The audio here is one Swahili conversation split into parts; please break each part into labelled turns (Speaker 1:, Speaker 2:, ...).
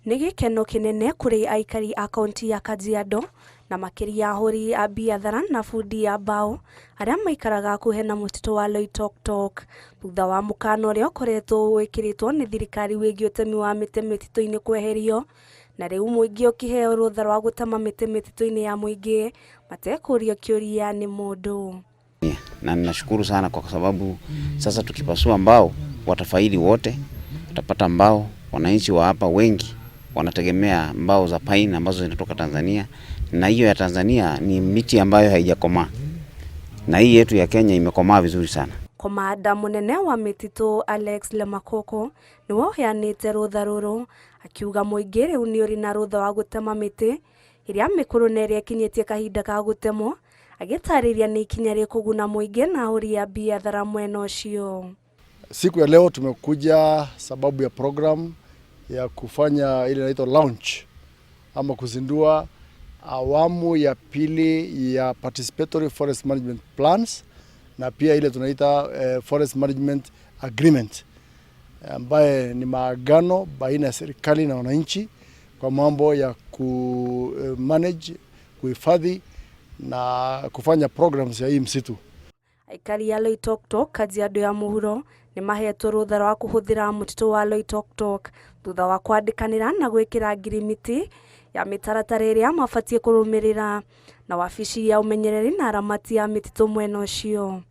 Speaker 1: Nĩ gĩkeno kĩnene kũrĩ aikari a kaunti ya Kajiado na makĩria ahũri a biathara na bundi ya mbao arĩa maikaraga hakuhĩ na mũtitũ wa Loitoktok thutha wa mũkana ũrĩa ũkoretwo wĩkĩrĩtwo nĩ thirikari wĩgiĩ ũtemi wa mĩtĩ mĩtitũ-inĩ kweherio, na rĩu mũingĩ ũkĩheo rũtha rwa gũtema mĩtĩ mĩtitũ-inĩ ya mũingĩ matekũũrio kĩũria nĩ mũndũ.
Speaker 2: Na ninashukuru sana kwa sababu sasa tukipasua mbao watafaidi wote, watapata mbao. Wananchi wa hapa wengi wanategemea mbao za pine ambazo zinatoka Tanzania, na hiyo ya Tanzania ni miti ambayo haijakomaa, na hii yetu ya Kenya imekomaa vizuri sana.
Speaker 1: Komanda munene wa mĩtitũ Alex Lemakoko niwe ũheanĩte rũtha rũrũ, akiuga mũingĩ rĩu nĩ ũrĩ na rũtha wa gũtema mĩtĩ ĩrĩa mĩkũrũ na ĩrĩa ĩkinyĩtie kahinda ka gũtemwo, agĩtarĩria nĩ ikinya rĩkũguna mũingĩ na ahũri a biathara mwena ũcio.
Speaker 3: Siku ya leo tumekuja sababu ya program ya kufanya ile inaitwa launch ama kuzindua awamu ya pili ya participatory forest management plans na pia ile tunaita forest management agreement ambaye ni maagano baina ya serikali na wananchi kwa mambo ya manage, kuhifadhi na kufanya programs ya hii msitu.
Speaker 1: Aikari ya Loitoktok Kajiado ya mũhuro nĩ mahetwo rũtha rwa kũhũthĩra mũtitũ wa Loitoktok thutha wa kwandĩkanĩra na gwĩkĩra ngirimiti ya mĩtaratara ĩrĩa mabatiĩ kũrũmĩrĩra na wabici ya ũmenyereri na aramati ya mĩtitũ mwena ũcio.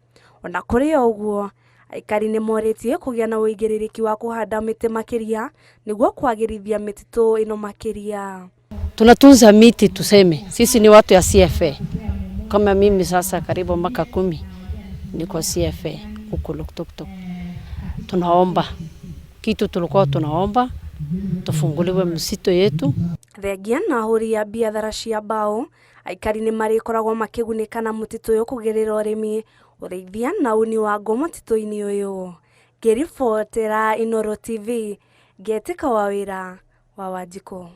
Speaker 1: Ona kũrĩ ũguo, aikari nĩ morĩtie kũgĩa na ũigĩrĩrĩki wa kũhanda mĩtĩ makĩria nĩguo kwagĩrithia mĩtitũ ĩno makĩria.
Speaker 4: Tunatunza miti, tuseme sisi ni watu ya CFA. Kama mimi sasa karibu miaka 10 niko CFA huko Loitoktok. Tunaomba kitu, tulikuwa tunaomba tufunguliwe msitu yetu.
Speaker 1: Thengia na ahũri a biathara cia mbao, aikari nĩ marĩkoragwo makĩgunĩka na mũtitũ ũyũ kũgerera ũrĩmi, ũrĩithia na uni wa ngũ mũtitũ-inĩ ũyũ. Ngĩribotera Inooro TV, Ngetĩka wa wĩra wa Wanjikũ.